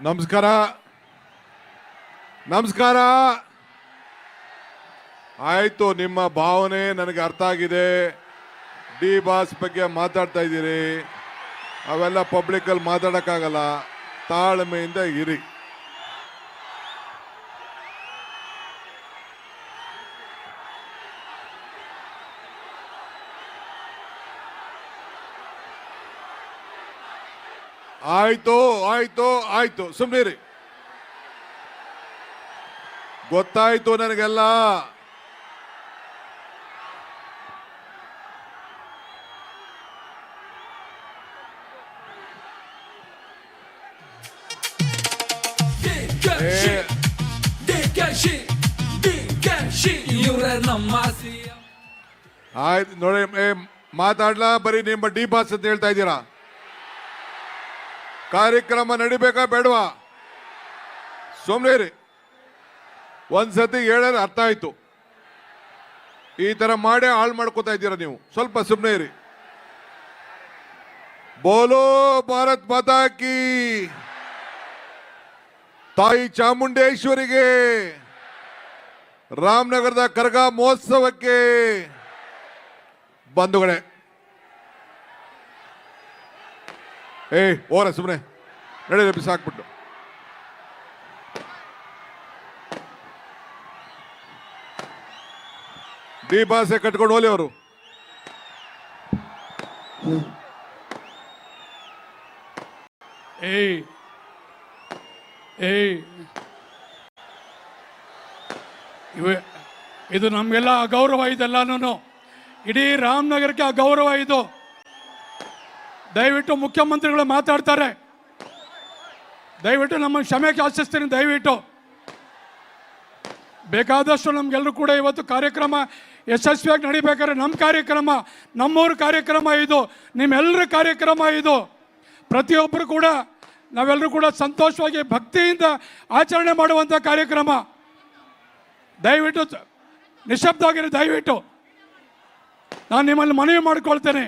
ನಮಸ್ಕಾರ ನಮಸ್ಕಾರ. ಆಯ್ತು, ನಿಮ್ಮ ಭಾವನೆ ನನಗೆ ಅರ್ಥ ಆಗಿದೆ. ಡಿ ಬಾಸ್ ಬಗ್ಗೆ ಮಾತಾಡ್ತಾ ಇದ್ದೀರಿ, ಅವೆಲ್ಲ ಪಬ್ಲಿಕಲ್ಲಿ ಮಾತಾಡೋಕ್ಕಾಗಲ್ಲ. ತಾಳ್ಮೆಯಿಂದ ಇರಿ. ಆಯ್ತು ಆಯ್ತು ಆಯ್ತು, ಸುಮ್ಮನಿರಿ. ಗೊತ್ತಾಯ್ತು ನನಗೆಲ್ಲ. ಆಯ್ತು ನೋಡಿ, ಮಾತಾಡ್ಲಾ? ಬರೀ ನಿಮ್ಮ ಡಿ ಬಾಸ್ ಅಂತ ಹೇಳ್ತಾ ಇದ್ದೀರಾ. ಕಾರ್ಯಕ್ರಮ ನಡಿಬೇಕಾ ಬೇಡವಾ? ಸುಮ್ಮನೆ ಇರಿ. ಒಂದ್ಸತಿ ಹೇಳಿದ್ರೆ ಅರ್ಥ ಆಯ್ತು. ಈ ತರ ಮಾಡೇ ಹಾಳು ಮಾಡ್ಕೋತಾ ಇದ್ದೀರಾ ನೀವು. ಸ್ವಲ್ಪ ಸುಮ್ಮನೆ ಇರಿ. ಬೋಲೋ ಭಾರತ್ ಮಾತಾ ಕಿ, ತಾಯಿ ಚಾಮುಂಡೇಶ್ವರಿಗೆ, ರಾಮನಗರದ ಕರಗ ಮಹೋತ್ಸವಕ್ಕೆ. ಬಂಧುಗಳೇ, ಓರ ಸುಮ್ಮನೆ ನಡೀರಿ, ಬಿಸಾಕ್ಬಿಟ್ಟು. ಡಿ ಬಾಸೆ ಕಟ್ಕೊಂಡು ಹೋಲಿ ಅವರು. ಇದು ನಮಗೆಲ್ಲ ಅಗೌರವ. ಇದೆಲ್ಲನೂ ಇಡೀ ರಾಮನಗರಕ್ಕೆ ಅಗೌರವ ಇದು. ದಯವಿಟ್ಟು ಮುಖ್ಯಮಂತ್ರಿಗಳು ಮಾತಾಡ್ತಾರೆ, ದಯವಿಟ್ಟು ನಮ್ಮ ಕ್ಷಮೆ ಯಾಚಿಸ್ತೀನಿ. ದಯವಿಟ್ಟು ಬೇಕಾದಷ್ಟು ನಮ್ಗೆಲ್ಲರೂ ಕೂಡ ಇವತ್ತು ಕಾರ್ಯಕ್ರಮ ಯಶಸ್ವಿಯಾಗಿ ನಡಿಬೇಕಾದ್ರೆ ನಮ್ಮ ಕಾರ್ಯಕ್ರಮ, ನಮ್ಮೂರ ಕಾರ್ಯಕ್ರಮ ಇದು, ನಿಮ್ಮೆಲ್ಲರ ಕಾರ್ಯಕ್ರಮ ಇದು. ಪ್ರತಿಯೊಬ್ಬರು ಕೂಡ ನಾವೆಲ್ಲರೂ ಕೂಡ ಸಂತೋಷವಾಗಿ ಭಕ್ತಿಯಿಂದ ಆಚರಣೆ ಮಾಡುವಂಥ ಕಾರ್ಯಕ್ರಮ. ದಯವಿಟ್ಟು ನಿಶಬ್ದವಾಗಿರಿ. ದಯವಿಟ್ಟು ನಾನು ನಿಮ್ಮಲ್ಲಿ ಮನವಿ ಮಾಡಿಕೊಳ್ತೇನೆ.